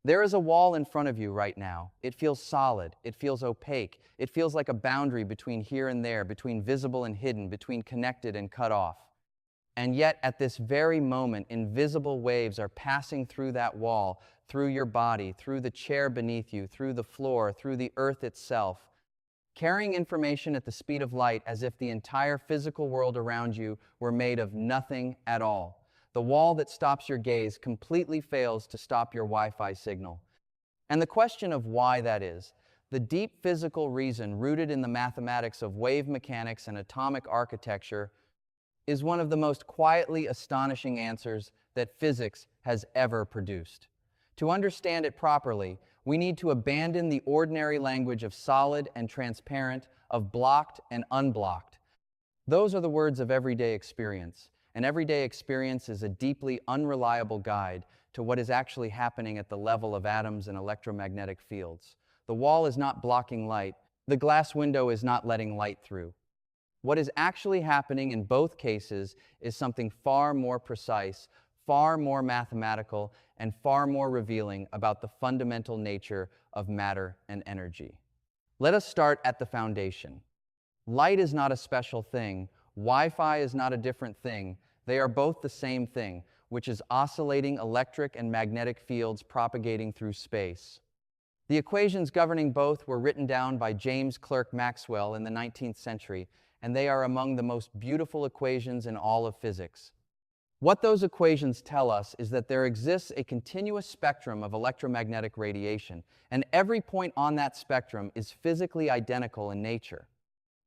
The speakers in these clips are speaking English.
There is a wall in front of you right now. It feels solid. It feels opaque. It feels like a boundary between here and there, between visible and hidden, between connected and cut off. And yet, at this very moment, invisible waves are passing through that wall, through your body, through the chair beneath you, through the floor, through the earth itself, carrying information at the speed of light as if the entire physical world around you were made of nothing at all. The wall that stops your gaze completely fails to stop your Wi-Fi signal. And the question of why that is, the deep physical reason rooted in the mathematics of wave mechanics and atomic architecture, is one of the most quietly astonishing answers that physics has ever produced. To understand it properly, we need to abandon the ordinary language of solid and transparent, of blocked and unblocked. Those are the words of everyday experience, and everyday experience is a deeply unreliable guide to what is actually happening at the level of atoms and electromagnetic fields. The wall is not blocking light. The glass window is not letting light through. What is actually happening in both cases is something far more precise, far more mathematical, and far more revealing about the fundamental nature of matter and energy. Let us start at the foundation. Light is not a special thing. Wi-Fi is not a different thing. They are both the same thing, which is oscillating electric and magnetic fields propagating through space. The equations governing both were written down by James Clerk Maxwell in the 19th century, and they are among the most beautiful equations in all of physics. What those equations tell us is that there exists a continuous spectrum of electromagnetic radiation, and every point on that spectrum is physically identical in nature.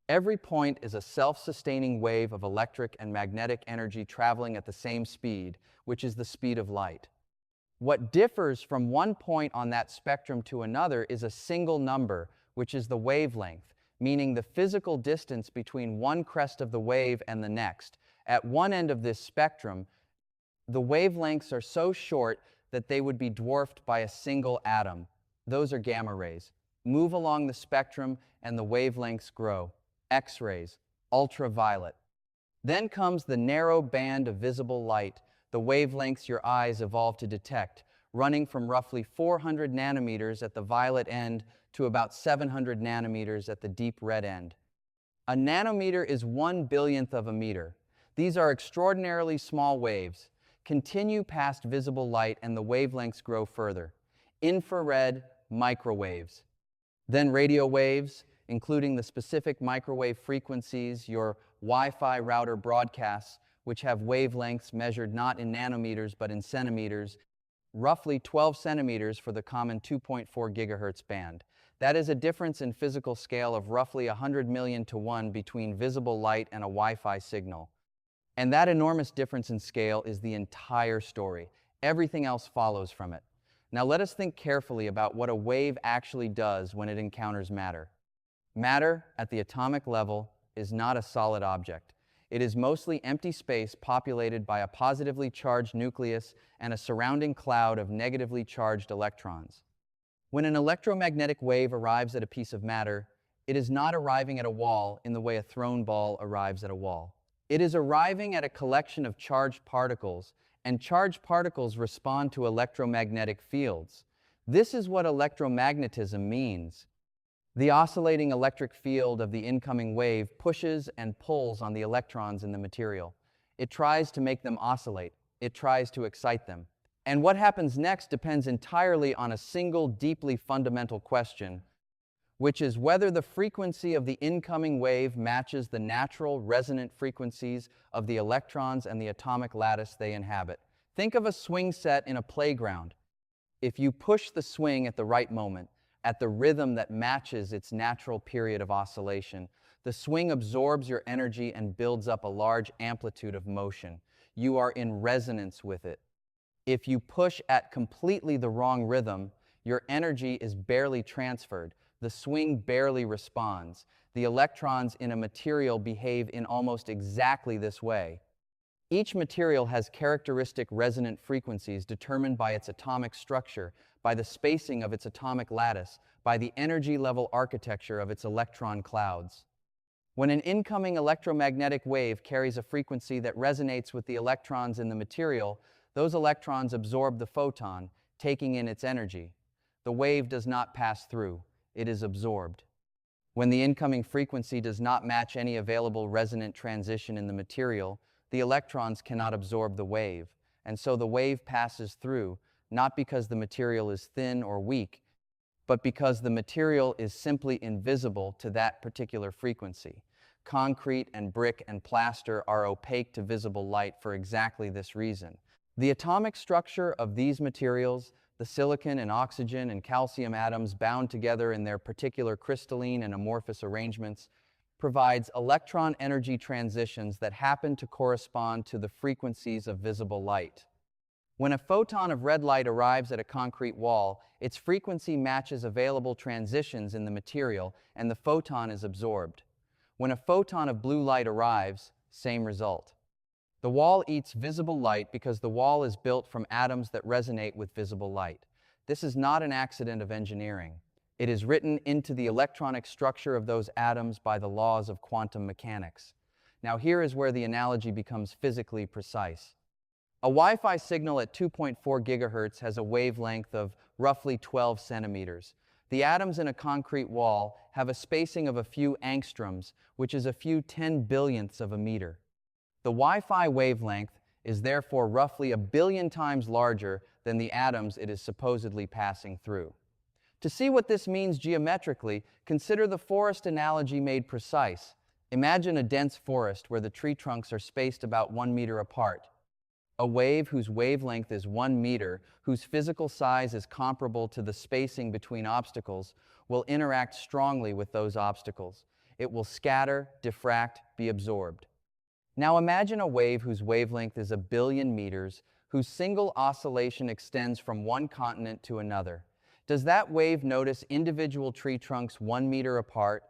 Every point is a self-sustaining wave of electric and magnetic energy traveling at the same speed, which is the speed of light. What differs from one point on that spectrum to another is a single number, which is the wavelength, meaning the physical distance between one crest of the wave and the next. At one end of this spectrum, the wavelengths are so short that they would be dwarfed by a single atom. Those are gamma rays. Move along the spectrum and the wavelengths grow. X-rays, ultraviolet. Then comes the narrow band of visible light, the wavelengths your eyes evolve to detect, running from roughly 400 nanometers at the violet end to about 700 nanometers at the deep red end. A nanometer is 1/billionth of a meter. These are extraordinarily small waves. Continue past visible light and the wavelengths grow further. Infrared, microwaves. Then radio waves, including the specific microwave frequencies your Wi-Fi router broadcasts, which have wavelengths measured not in nanometers but in centimeters, roughly 12 centimeters for the common 2.4 gigahertz band. That is a difference in physical scale of roughly 100 million to 1 between visible light and a Wi-Fi signal. And that enormous difference in scale is the entire story. Everything else follows from it. Now let us think carefully about what a wave actually does when it encounters matter. Matter, at the atomic level, is not a solid object. It is mostly empty space populated by a positively charged nucleus and a surrounding cloud of negatively charged electrons. When an electromagnetic wave arrives at a piece of matter, it is not arriving at a wall in the way a thrown ball arrives at a wall. It is arriving at a collection of charged particles, and charged particles respond to electromagnetic fields. This is what electromagnetism means. The oscillating electric field of the incoming wave pushes and pulls on the electrons in the material. It tries to make them oscillate. It tries to excite them. And what happens next depends entirely on a single deeply fundamental question, which is whether the frequency of the incoming wave matches the natural resonant frequencies of the electrons and the atomic lattice they inhabit. Think of a swing set in a playground. If you push the swing at the right moment, at the rhythm that matches its natural period of oscillation, the swing absorbs your energy and builds up a large amplitude of motion. You are in resonance with it. If you push at completely the wrong rhythm, your energy is barely transferred. The swing barely responds. The electrons in a material behave in almost exactly this way. Each material has characteristic resonant frequencies determined by its atomic structure, by the spacing of its atomic lattice, by the energy level architecture of its electron clouds. When an incoming electromagnetic wave carries a frequency that resonates with the electrons in the material, those electrons absorb the photon, taking in its energy. The wave does not pass through, it is absorbed. When the incoming frequency does not match any available resonant transition in the material, the electrons cannot absorb the wave, and so the wave passes through, not because the material is thin or weak, but because the material is simply invisible to that particular frequency. Concrete and brick and plaster are opaque to visible light for exactly this reason. The atomic structure of these materials, the silicon and oxygen and calcium atoms bound together in their particular crystalline and amorphous arrangements, provides electron energy transitions that happen to correspond to the frequencies of visible light. When a photon of red light arrives at a concrete wall, its frequency matches available transitions in the material and the photon is absorbed. When a photon of blue light arrives, same result. The wall eats visible light because the wall is built from atoms that resonate with visible light. This is not an accident of engineering. It is written into the electronic structure of those atoms by the laws of quantum mechanics. Now here is where the analogy becomes physically precise. A Wi-Fi signal at 2.4 gigahertz has a wavelength of roughly 12 centimeters. The atoms in a concrete wall have a spacing of a few angstroms, which is a few 10 billionths of a meter. The Wi-Fi wavelength is therefore roughly 1 billion times larger than the atoms it is supposedly passing through. To see what this means geometrically, consider the forest analogy made precise. Imagine a dense forest where the tree trunks are spaced about 1 meter apart. A wave whose wavelength is 1 meter, whose physical size is comparable to the spacing between obstacles, will interact strongly with those obstacles. It will scatter, diffract, be absorbed. Now imagine a wave whose wavelength is 1 billion meters, whose single oscillation extends from one continent to another. Does that wave notice individual tree trunks 1 meter apart?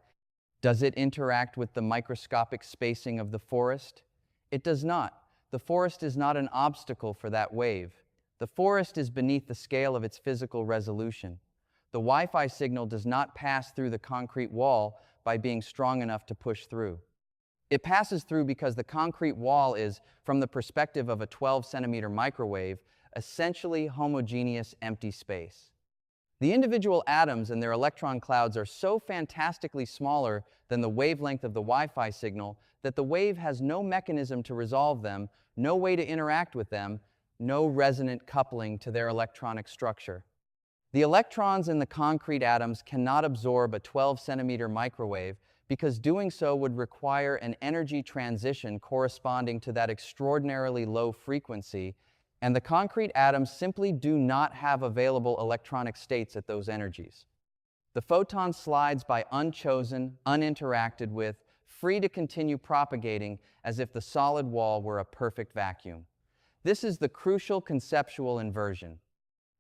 Does it interact with the microscopic spacing of the forest? It does not. The forest is not an obstacle for that wave. The forest is beneath the scale of its physical resolution. The Wi-Fi signal does not pass through the concrete wall by being strong enough to push through. It passes through because the concrete wall is, from the perspective of a 12-centimeter microwave, essentially homogeneous empty space. The individual atoms and their electron clouds are so fantastically smaller than the wavelength of the Wi-Fi signal that the wave has no mechanism to resolve them, no way to interact with them, no resonant coupling to their electronic structure. The electrons in the concrete atoms cannot absorb a 12-centimeter microwave because doing so would require an energy transition corresponding to that extraordinarily low frequency, and the concrete atoms simply do not have available electronic states at those energies. The photon slides by unchosen, uninteracted with, free to continue propagating as if the solid wall were a perfect vacuum. This is the crucial conceptual inversion.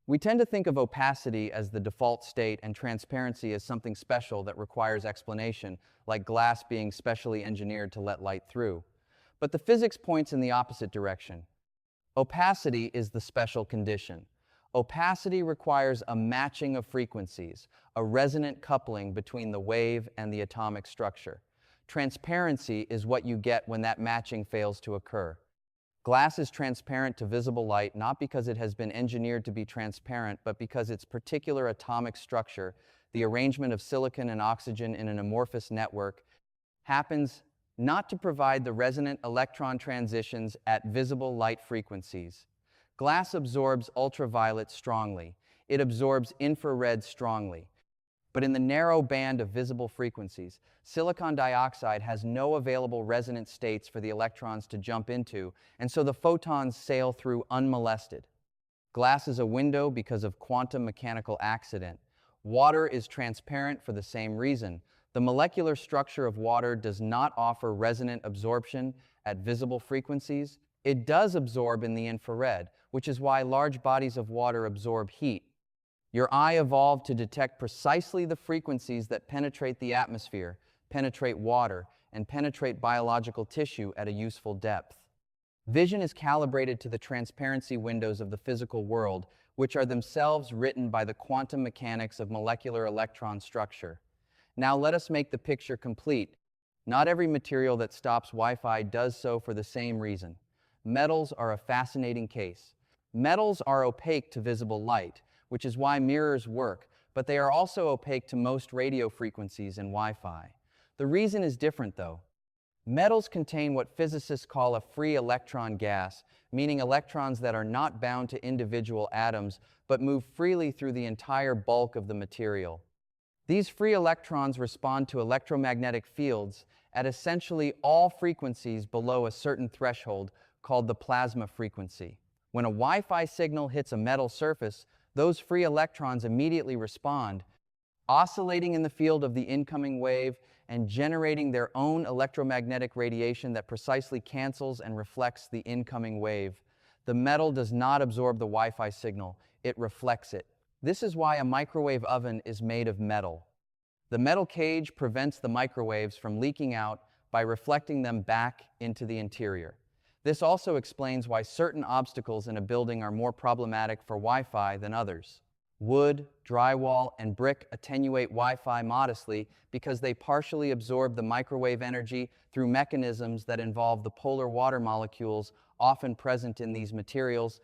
We tend to think of opacity as the default state and transparency as something special that requires explanation, like glass being specially engineered to let light through. But the physics points in the opposite direction. Opacity is the special condition. Opacity requires a matching of frequencies, a resonant coupling between the wave and the atomic structure. Transparency is what you get when that matching fails to occur. Glass is transparent to visible light not because it has been engineered to be transparent, but because its particular atomic structure, the arrangement of silicon and oxygen in an amorphous network, happens not to provide the resonant electron transitions at visible light frequencies. Glass absorbs ultraviolet strongly. It absorbs infrared strongly. But in the narrow band of visible frequencies, silicon dioxide has no available resonant states for the electrons to jump into, and so the photons sail through unmolested. Glass is a window because of quantum mechanical accident. Water is transparent for the same reason. The molecular structure of water does not offer resonant absorption at visible frequencies. It does absorb in the infrared, which is why large bodies of water absorb heat. Your eye evolved to detect precisely the frequencies that penetrate the atmosphere, penetrate water, and penetrate biological tissue at a useful depth. Vision is calibrated to the transparency windows of the physical world, which are themselves written by the quantum mechanics of molecular electron structure. Now let us make the picture complete. Not every material that stops Wi-Fi does so for the same reason. Metals are a fascinating case. Metals are opaque to visible light, which is why mirrors work, but they are also opaque to most radio frequencies and Wi-Fi. The reason is different, though. Metals contain what physicists call a free electron gas, meaning electrons that are not bound to individual atoms, but move freely through the entire bulk of the material. These free electrons respond to electromagnetic fields at essentially all frequencies below a certain threshold called the plasma frequency. When a Wi-Fi signal hits a metal surface, those free electrons immediately respond, oscillating in the field of the incoming wave and generating their own electromagnetic radiation that precisely cancels and reflects the incoming wave. The metal does not absorb the Wi-Fi signal, it reflects it. This is why a microwave oven is made of metal. The metal cage prevents the microwaves from leaking out by reflecting them back into the interior. This also explains why certain obstacles in a building are more problematic for Wi-Fi than others. Wood, drywall, and brick attenuate Wi-Fi modestly because they partially absorb the microwave energy through mechanisms that involve the polar water molecules often present in these materials,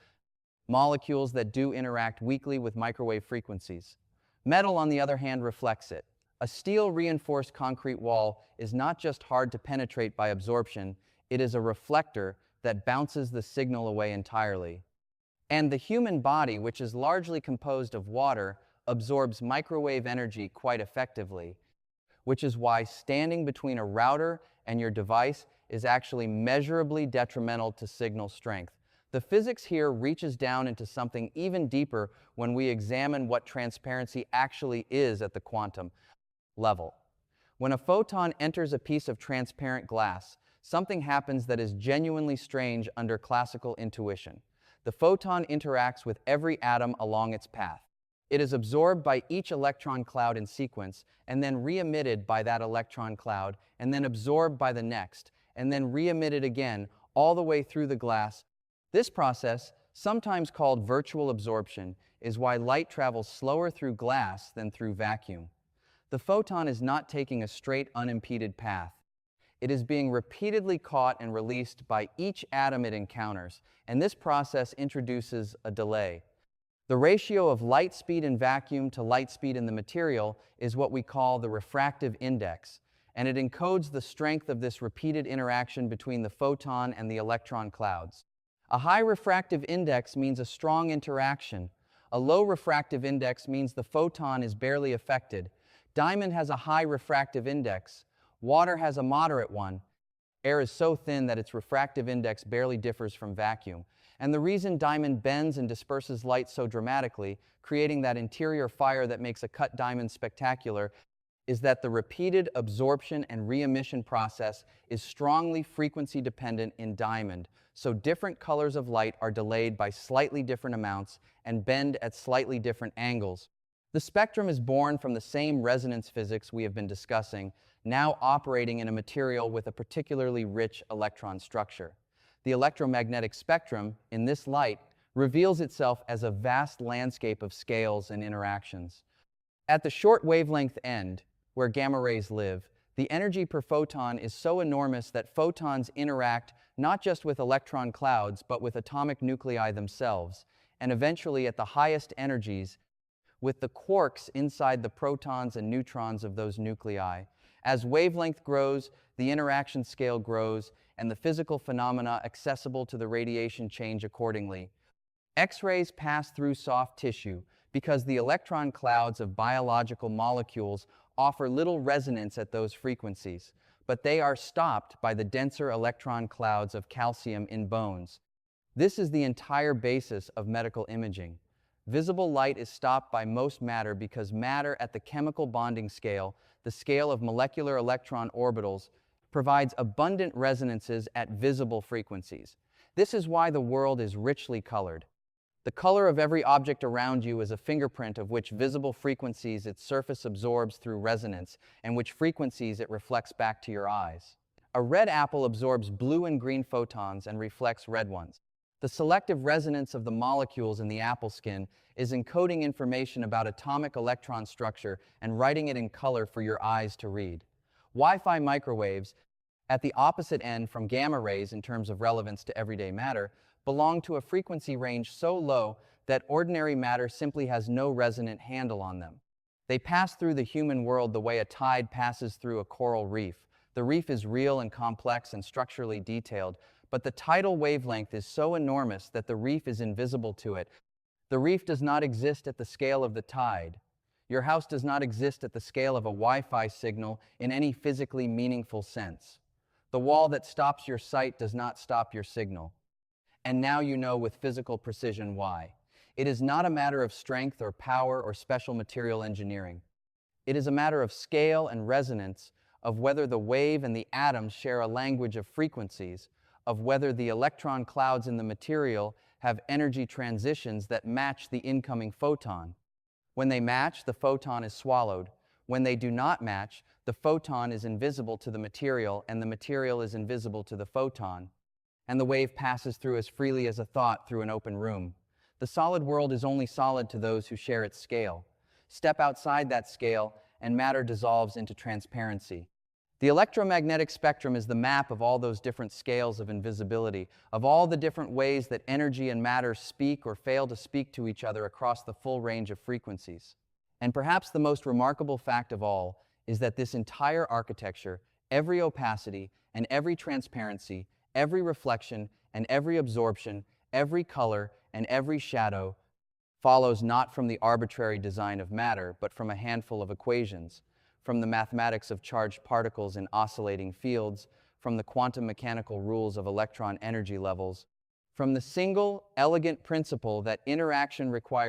molecules that do interact weakly with microwave frequencies. Metal, on the other hand, reflects it. A steel-reinforced concrete wall is not just hard to penetrate by absorption, it is a reflector that bounces the signal away entirely. And the human body, which is largely composed of water, absorbs microwave energy quite effectively, which is why standing between a router and your device is actually measurably detrimental to signal strength. The physics here reaches down into something even deeper when we examine what transparency actually is at the quantum level. When a photon enters a piece of transparent glass, something happens that is genuinely strange under classical intuition. The photon interacts with every atom along its path. It is absorbed by each electron cloud in sequence, and then re-emitted by that electron cloud, and then absorbed by the next, and then re-emitted again, all the way through the glass. This process, sometimes called virtual absorption, is why light travels slower through glass than through vacuum. The photon is not taking a straight, unimpeded path. It is being repeatedly caught and released by each atom it encounters, and this process introduces a delay. The ratio of light speed in vacuum to light speed in the material is what we call the refractive index, and it encodes the strength of this repeated interaction between the photon and the electron clouds. A high refractive index means a strong interaction. A low refractive index means the photon is barely affected. Diamond has a high refractive index. Water has a moderate one. Air is so thin that its refractive index barely differs from vacuum. And the reason diamond bends and disperses light so dramatically, creating that interior fire that makes a cut diamond spectacular, is that the repeated absorption and re-emission process is strongly frequency dependent in diamond, so different colors of light are delayed by slightly different amounts and bend at slightly different angles. The spectrum is born from the same resonance physics we have been discussing, now operating in a material with a particularly rich electron structure. The electromagnetic spectrum, in this light, reveals itself as a vast landscape of scales and interactions. At the short wavelength end, where gamma rays live, the energy per photon is so enormous that photons interact not just with electron clouds, but with atomic nuclei themselves, and eventually at the highest energies, with the quarks inside the protons and neutrons of those nuclei. As wavelength grows, the interaction scale grows, and the physical phenomena accessible to the radiation change accordingly. X-rays pass through soft tissue because the electron clouds of biological molecules offer little resonance at those frequencies, but they are stopped by the denser electron clouds of calcium in bones. This is the entire basis of medical imaging. Visible light is stopped by most matter because matter at the chemical bonding scale, the scale of molecular electron orbitals, provides abundant resonances at visible frequencies. This is why the world is richly colored. The color of every object around you is a fingerprint of which visible frequencies its surface absorbs through resonance and which frequencies it reflects back to your eyes. A red apple absorbs blue and green photons and reflects red ones. The selective resonance of the molecules in the apple skin is encoding information about atomic electron structure and writing it in color for your eyes to read. Wi-Fi microwaves, at the opposite end from gamma rays in terms of relevance to everyday matter, belong to a frequency range so low that ordinary matter simply has no resonant handle on them. They pass through the human world the way a tide passes through a coral reef. The reef is real and complex and structurally detailed, but the tidal wavelength is so enormous that the reef is invisible to it. The reef does not exist at the scale of the tide. Your house does not exist at the scale of a Wi-Fi signal in any physically meaningful sense. The wall that stops your sight does not stop your signal. And now you know with physical precision why. It is not a matter of strength or power or special material engineering. It is a matter of scale and resonance, of whether the wave and the atoms share a language of frequencies, of whether the electron clouds in the material have energy transitions that match the incoming photon. When they match, the photon is swallowed. When they do not match, the photon is invisible to the material and the material is invisible to the photon, and the wave passes through as freely as a thought through an open room. The solid world is only solid to those who share its scale. Step outside that scale, and matter dissolves into transparency. The electromagnetic spectrum is the map of all those different scales of invisibility, of all the different ways that energy and matter speak or fail to speak to each other across the full range of frequencies. And perhaps the most remarkable fact of all is that this entire architecture, every opacity and every transparency, every reflection and every absorption, every color and every shadow, follows not from the arbitrary design of matter, but from a handful of equations, from the mathematics of charged particles in oscillating fields, from the quantum mechanical rules of electron energy levels, from the single, elegant principle that interaction requires